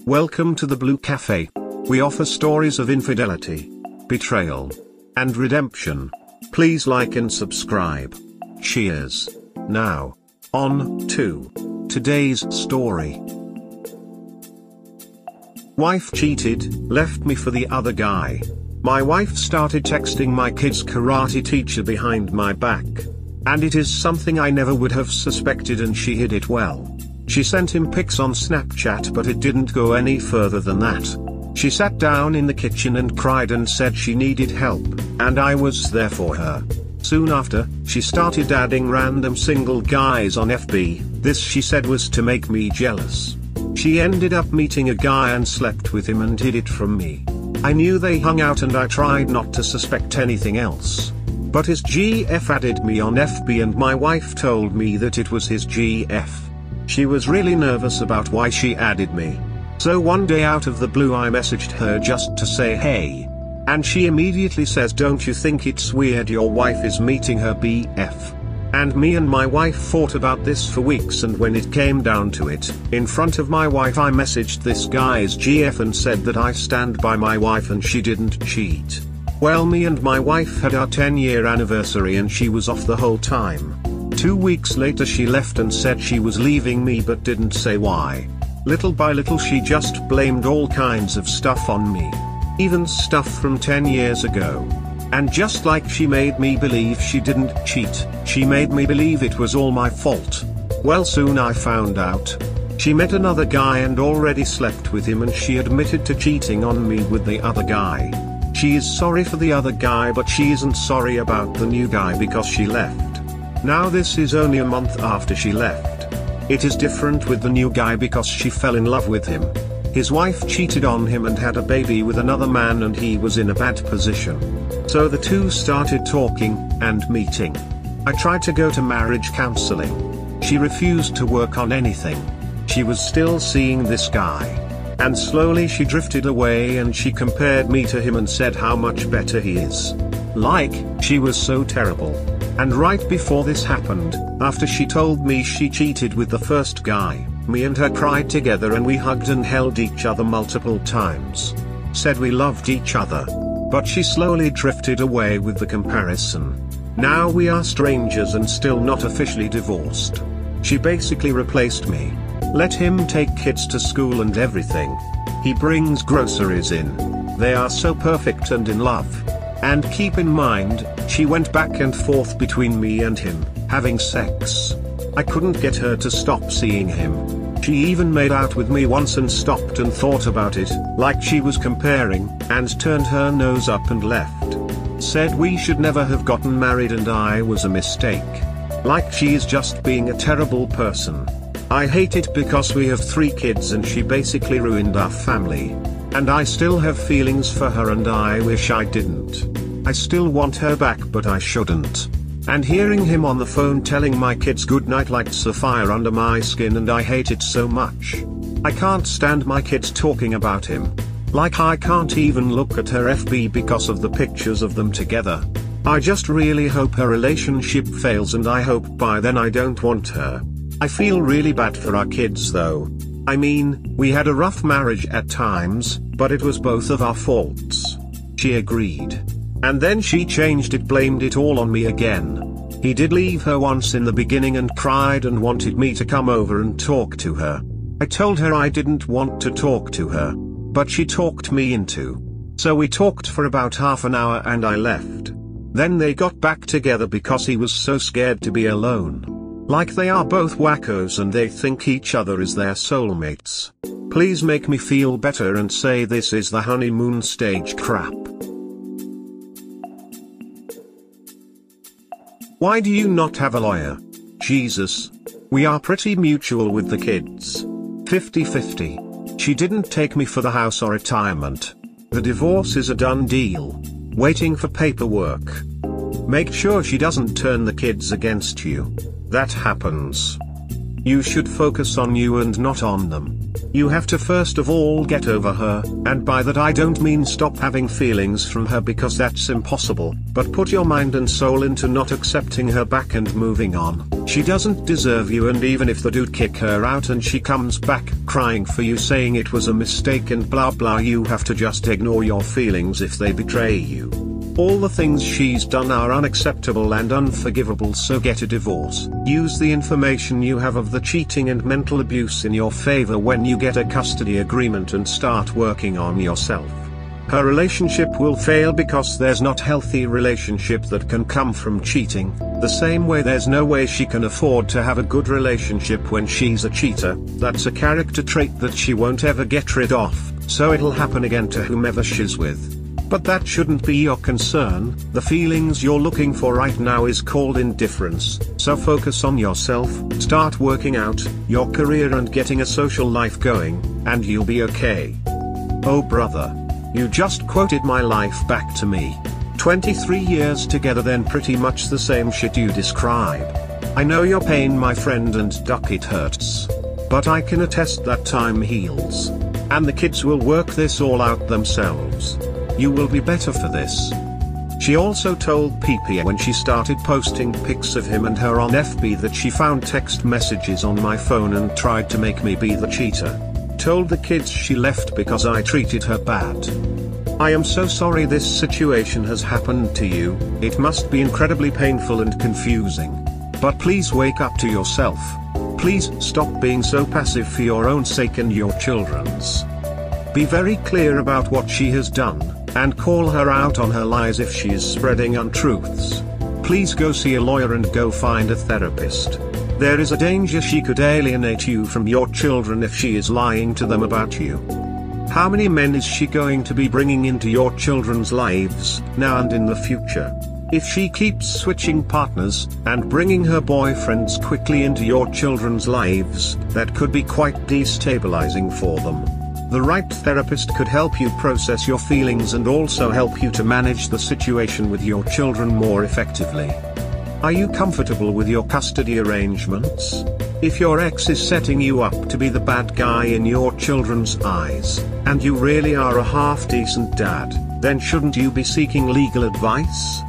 Welcome to the Blue Cafe. We offer stories of infidelity, betrayal, and redemption. Please like and subscribe. Cheers. Now, on to today's story. Wife cheated, left me for the other guy. My wife started texting my kid's karate teacher behind my back. And it is something I never would have suspected, and she hid it well. She sent him pics on Snapchat, but it didn't go any further than that. She sat down in the kitchen and cried and said she needed help, and I was there for her. Soon after, she started adding random single guys on FB. This, she said, was to make me jealous. She ended up meeting a guy and slept with him and hid it from me. I knew they hung out and I tried not to suspect anything else. But his GF added me on FB and my wife told me that it was his GF. She was really nervous about why she added me. So one day out of the blue I messaged her just to say hey. And she immediately says, "Don't you think it's weird your wife is meeting her BF?" And me and my wife fought about this for weeks, and when it came down to it, in front of my wife I messaged this guy's GF and said that I stand by my wife and she didn't cheat. Well, me and my wife had our 10-year anniversary and she was off the whole time. 2 weeks later she left and said she was leaving me but didn't say why. Little by little she just blamed all kinds of stuff on me. Even stuff from 10 years ago. And just like she made me believe she didn't cheat, she made me believe it was all my fault. Well, soon I found out. She met another guy and already slept with him, and she admitted to cheating on me with the other guy. She is sorry for the other guy, but she isn't sorry about the new guy because she left. Now this is only a month after she left. It is different with the new guy because she fell in love with him. His wife cheated on him and had a baby with another man, and he was in a bad position. So the two started talking and meeting. I tried to go to marriage counseling. She refused to work on anything. She was still seeing this guy. And slowly she drifted away and she compared me to him and said how much better he is. Like, she was so terrible. And right before this happened, after she told me she cheated with the first guy, me and her cried together and we hugged and held each other multiple times. Said we loved each other. But she slowly drifted away with the comparison. Now we are strangers and still not officially divorced. She basically replaced me. Let him take kids to school and everything. He brings groceries in. They are so perfect and in love. And keep in mind, she went back and forth between me and him, having sex. I couldn't get her to stop seeing him. She even made out with me once and stopped and thought about it, like she was comparing, and turned her nose up and left. Said we should never have gotten married and I was a mistake. Like she is just being a terrible person. I hate it because we have 3 kids and she basically ruined our family. And I still have feelings for her and I wish I didn't. I still want her back but I shouldn't. And hearing him on the phone telling my kids goodnight lights a fire under my skin, and I hate it so much. I can't stand my kids talking about him. Like I can't even look at her FB because of the pictures of them together. I just really hope her relationship fails, and I hope by then I don't want her. I feel really bad for our kids though. I mean, we had a rough marriage at times, but it was both of our faults. She agreed. And then she changed it, blamed it all on me again. He did leave her once in the beginning and cried and wanted me to come over and talk to her. I told her I didn't want to talk to her. But she talked me into. So we talked for about half an hour and I left. Then they got back together because he was so scared to be alone. Like they are both wackos and they think each other is their soulmates. Please make me feel better and say this is the honeymoon stage crap. Why do you not have a lawyer? Jesus. We are pretty mutual with the kids. 50-50. She didn't take me for the house or retirement. The divorce is a done deal. Waiting for paperwork. Make sure she doesn't turn the kids against you. That happens. You should focus on you and not on them. You have to first of all get over her, and by that I don't mean stop having feelings from her because that's impossible, but put your mind and soul into not accepting her back and moving on. She doesn't deserve you, and even if the dude kick her out and she comes back crying for you saying it was a mistake and blah blah, you have to just ignore your feelings if they betray you. All the things she's done are unacceptable and unforgivable, so get a divorce. Use the information you have of the cheating and mental abuse in your favor when you get a custody agreement and start working on yourself. Her relationship will fail because there's not healthy relationship that can come from cheating, the same way there's no way she can afford to have a good relationship when she's a cheater. That's a character trait that she won't ever get rid of, so it'll happen again to whomever she's with. But that shouldn't be your concern. The feelings you're looking for right now is called indifference, so focus on yourself, start working out your career and getting a social life going, and you'll be okay. Oh brother. You just quoted my life back to me. 23 years together, then pretty much the same shit you describe. I know your pain, my friend, and duck, it hurts. But I can attest that time heals. And the kids will work this all out themselves. You will be better for this. She also told PP when she started posting pics of him and her on FB that she found text messages on my phone and tried to make me be the cheater. Told the kids she left because I treated her bad. I am so sorry this situation has happened to you. It must be incredibly painful and confusing. But please wake up to yourself. Please stop being so passive for your own sake and your children's. Be very clear about what she has done, and call her out on her lies if she is spreading untruths. Please go see a lawyer and go find a therapist. There is a danger she could alienate you from your children if she is lying to them about you. How many men is she going to be bringing into your children's lives, now and in the future? If she keeps switching partners, and bringing her boyfriends quickly into your children's lives, that could be quite destabilizing for them. The right therapist could help you process your feelings and also help you to manage the situation with your children more effectively. Are you comfortable with your custody arrangements? If your ex is setting you up to be the bad guy in your children's eyes, and you really are a half-decent dad, then shouldn't you be seeking legal advice?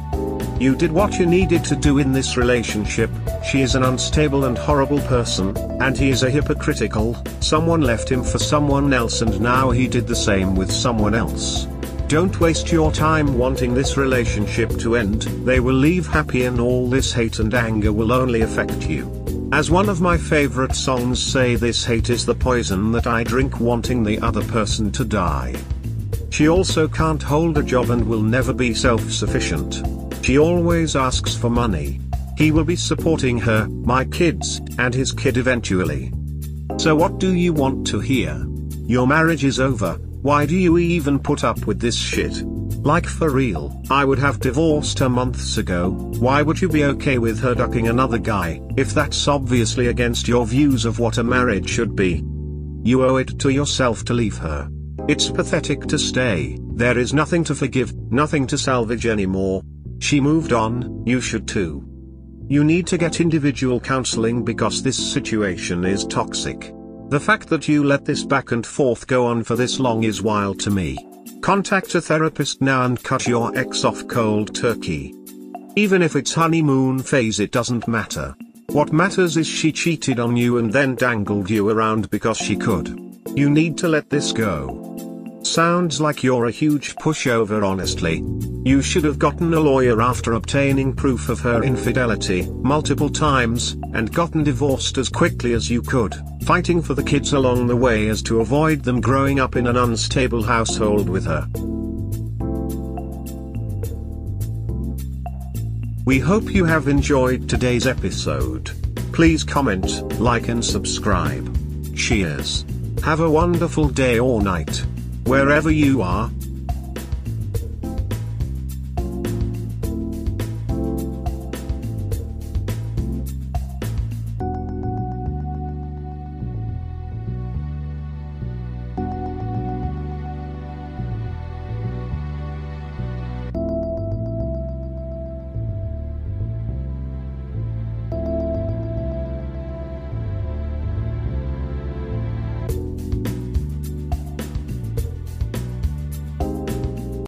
You did what you needed to do in this relationship. She is an unstable and horrible person, and he is a hypocritical. Someone left him for someone else and now he did the same with someone else. Don't waste your time wanting this relationship to end. They will leave happy and all this hate and anger will only affect you. As one of my favorite songs say, this hate is the poison that I drink, wanting the other person to die. She also can't hold a job and will never be self-sufficient. She always asks for money. He will be supporting her, my kids, and his kid eventually. So what do you want to hear? Your marriage is over. Why do you even put up with this shit? Like for real, I would have divorced her months ago. Why would you be okay with her ducking another guy, if that's obviously against your views of what a marriage should be? You owe it to yourself to leave her. It's pathetic to stay. There is nothing to forgive, nothing to salvage anymore. She moved on, you should too. You need to get individual counseling because this situation is toxic. The fact that you let this back and forth go on for this long is wild to me. Contact a therapist now and cut your ex off cold turkey. Even if it's honeymoon phase, it doesn't matter. What matters is she cheated on you and then dangled you around because she could. You need to let this go. Sounds like you're a huge pushover, honestly. You should have gotten a lawyer after obtaining proof of her infidelity multiple times, and gotten divorced as quickly as you could, fighting for the kids along the way as to avoid them growing up in an unstable household with her. We hope you have enjoyed today's episode. Please comment, like and subscribe. Cheers. Have a wonderful day or night, wherever you are.